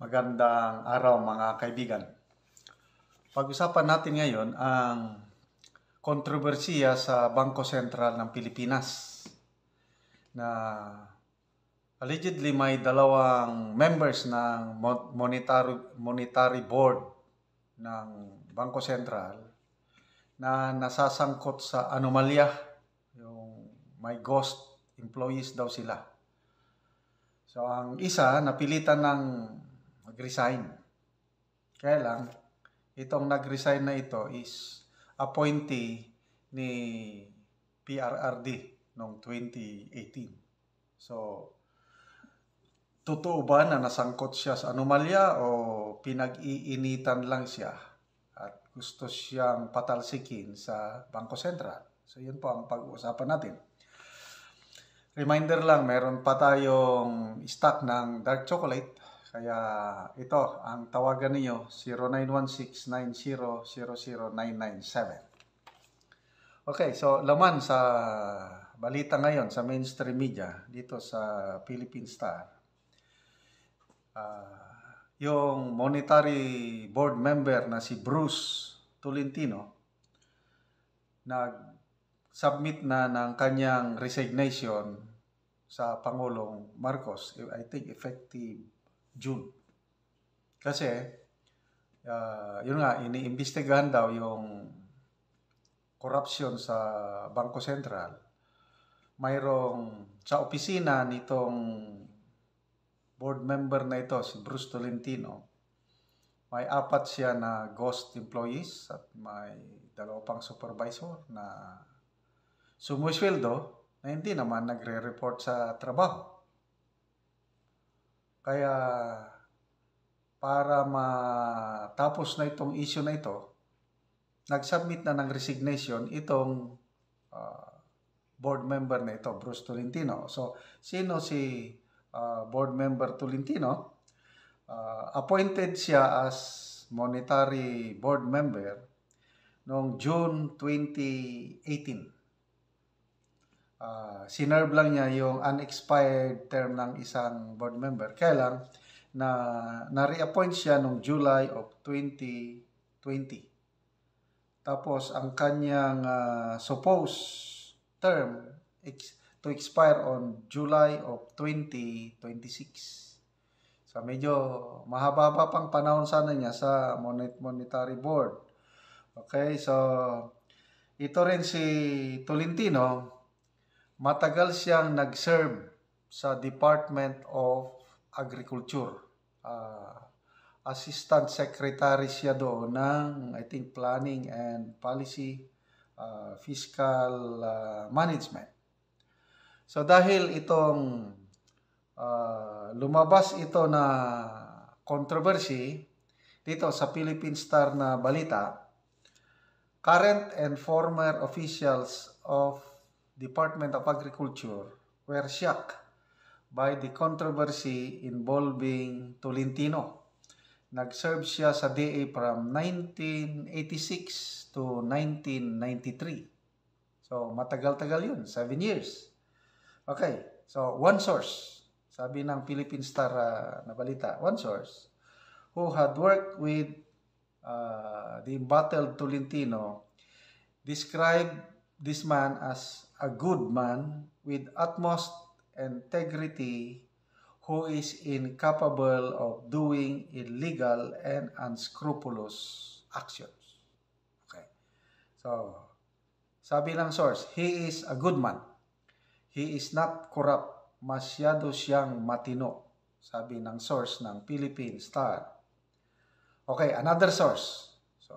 Magandang araw mga kaibigan. Pag-usapan natin ngayon ang kontrobersiya sa Bangko Sentral ng Pilipinas na allegedly may dalawang members ng monetary board ng Bangko Sentral na nasasangkot sa anomalya, yung may ghost employees daw sila. So ang isa napilitan ng mag-resign. Kaya lang, itong nag-resign na ito is appointee ni PRRD noong 2018. So, totoo ba na nasangkot siya sa anomalya o pinag-iinitan lang siya at gusto siyang patalsikin sa Bangko Sentral? So, yun po ang pag-uusapan natin. Reminder lang, meron pa tayong stock ng dark chocolate. Kaya ito, ang tawagan niyo 0916-9000-997. Okay, so laman sa balita ngayon sa mainstream media dito sa Philippine Star. Yung monetary board member na si Bruce Tolentino nag-submit na ng kanyang resignation sa Pangulong Marcos, I think effective June. Kasi, yun nga, iniimbestigahan daw yung corruption sa Bangko Sentral. Mayroong sa opisina nitong board member na ito, si Bruce Tolentino, may 4 siya na ghost employees at may 2 pang supervisor na sumusweldo na hindi naman nagre-report sa trabaho. Kaya para matapos na itong issue na ito, nag-submit na ng resignation itong board member na ito, Bruce Tolentino. So, sino si board member Tolentino? Appointed siya as monetary board member noong June 2018. Sinerve lang niya yung unexpired term ng isang board member. Kaya lang, na-reappoint siya noong July of 2020. Tapos, ang kanyang supposed term to expire on July of 2026. So, medyo mahaba pang panahon sana niya sa monetary board. Okay, so, ito rin si Tolentino, matagal siyang nag-serve sa Department of Agriculture. Assistant Secretary siya doon ng, I think, Planning and Policy, Fiscal Management. So dahil itong lumabas ito na controversy dito sa Philippine Star na balita, current and former officials of Department of Agriculture were shocked by the controversy involving Tolentino. Nag-serve siya sa DA from 1986 to 1993. So, matagal-tagal yun, 7 years. Okay, so one source, sabi ng Philippine Star na balita, one source who had worked with the embattled Tolentino described this man as a good man with utmost integrity who is incapable of doing illegal and unscrupulous actions. Okay. So, sabi ng source, he is a good man. He is not corrupt. Masyado siyang matino. Sabi ng source ng Philippine Star. Okay, another source. So,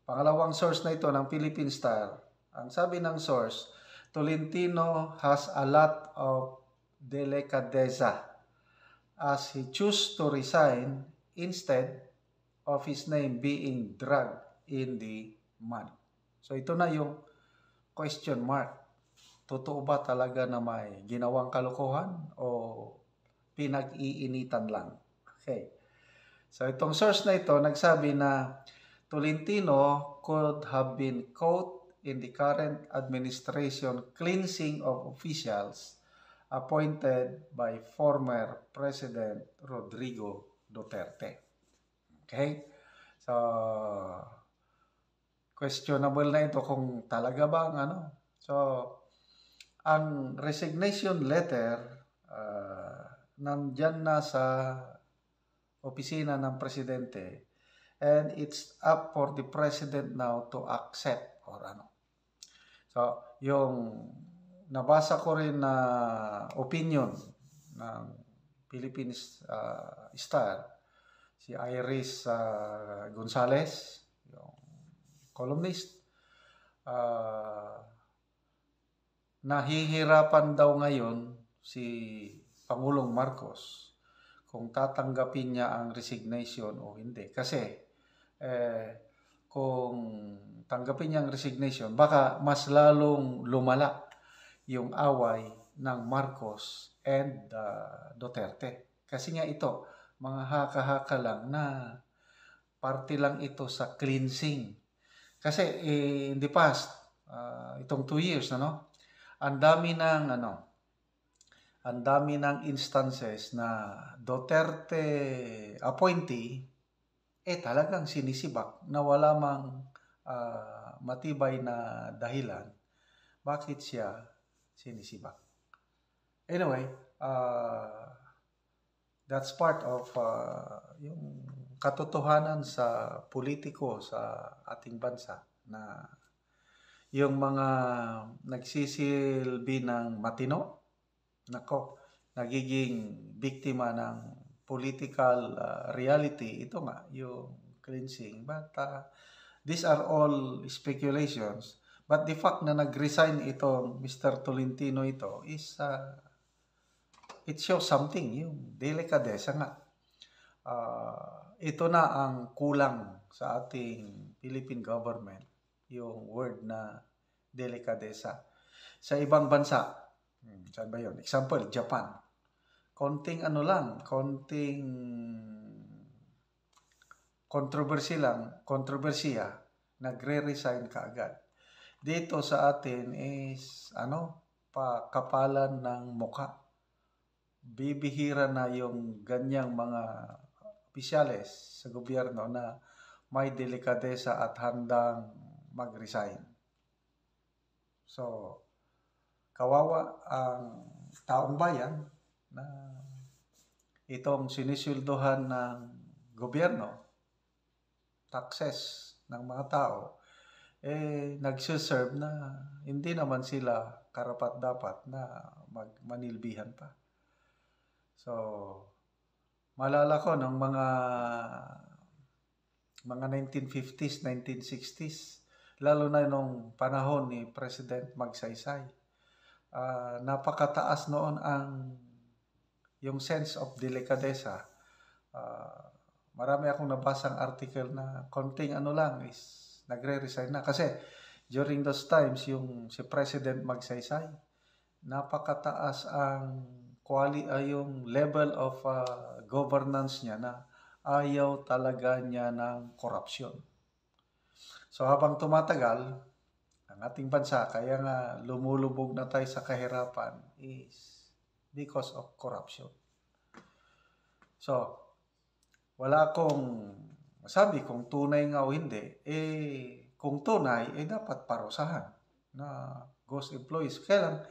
pangalawang source na ito ng Philippine Star. Ang sabi ng source, Tolentino has a lot of delicadeza as he chose to resign instead of his name being dragged in the mud. So ito na yung question mark. Totoo ba talaga na may ginawang kalokohan o pinag-iinitan lang? Okay. So itong source na ito nagsabi na Tolentino could have been caught in the current administration cleansing of officials appointed by former President Rodrigo Duterte. Okay? So, questionable na ito kung talaga ba ang ano. So, ang resignation letter nandyan na sa opisina ng presidente, and it's up for the president now to accept or ano. So, yung nabasa ko rin na opinion ng Philippines Star, si Iris Gonzalez, yung columnist, nahihirapan daw ngayon si Pangulong Marcos kung tatanggapin niya ang resignation o hindi. Kasi kung tanggapin niya ang resignation, baka mas lalong lumala yung away ng Marcos and Duterte. Kasi nga ito, mga haka-haka lang na parte lang ito sa cleansing. Kasi in the past, itong 2 years, ang dami ng instances na Duterte appointee talagang sinisibak na wala mang matibay na dahilan bakit siya sinisibak. Anyway, that's part of yung katotohanan sa politiko sa ating bansa na yung mga nagsisilbi ng matino, nagiging biktima ng political reality. Ito nga, yung cleansing. But these are all speculations. But the fact na nag-resign itong Mr. Tolentino ito is, it shows something, yung delikadesa nga. Ito na ang kulang sa ating Philippine government, yung word na delikadesa. Sa ibang bansa, saan ba yun? Example, Japan. Konting kontrobersiya, nagre-resign kaagad. Dito sa atin is, pakapalan ng mukha. Bibihira na yung ganyang mga opisyales sa gobyerno na may delikadesa at handang mag-resign. So, kawawa ang taong bayan na itong sinisildohan ng gobyerno, taxes ng mga tao, nagsiserve na hindi naman sila karapat-dapat na manilbihan pa. So, malala ko ng mga 1950s, 1960s, lalo na nung panahon ni President Magsaysay. Napakataas noon yung sense of delicadeza. Marami akong nabasang article na konting is nagre-resign na. Kasi during those times, yung si President Magsaysay, napakataas yung level of governance niya na ayaw talaga niya ng korupsyon. So habang tumatagal, ang ating bansa, kaya nga lumulubog na tayo sa kahirapan is because of corruption. So, wala akong masabi kung tunay nga o hindi. Kung tunay, dapat parusahan na ghost employees. Kaya lang,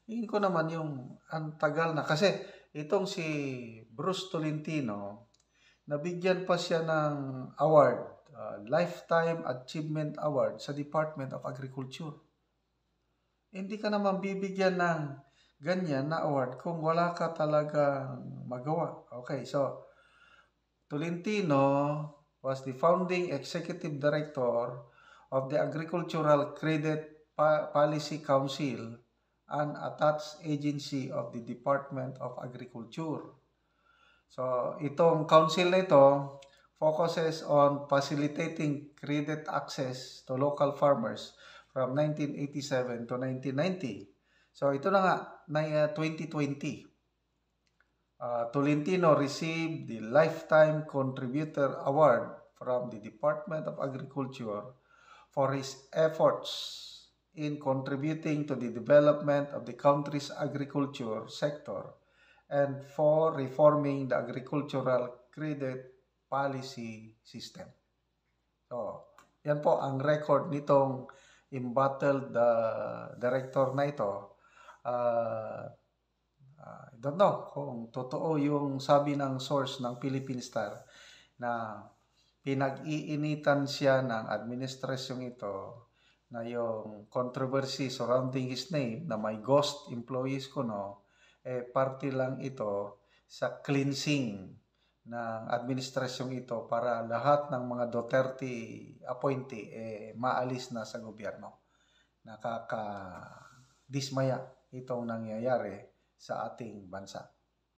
hingin ko naman yung ang tagal na. Kasi itong si Bruce Tolentino, nabigyan pa siya ng award, Lifetime Achievement Award sa Department of Agriculture. Hindi ka naman bibigyan ng ganyan na award kung wala ka talagang magawa. Okay, so Tolentino was the founding executive director of the Agricultural Credit Policy Council, an attached agency of the Department of Agriculture. So, itong council na ito focuses on facilitating credit access to local farmers from 1987 to 1990. So, ito na nga, 2020. Tolentino received the Lifetime Contributor Award from the Department of Agriculture for his efforts in contributing to the development of the country's agriculture sector and for reforming the agricultural credit policy system. So, yan po ang record nitong embattled director na ito. I don't know kung totoo yung sabi ng source ng Philippine Star na pinag-iinitan siya ng administrasyong ito na yung controversy surrounding his name na may ghost employees kuno, parte lang ito sa cleansing ng administrasyong ito para lahat ng mga Duterte appointee maalis na sa gobyerno. Nakaka-dismaya itong nangyayari sa ating bansa.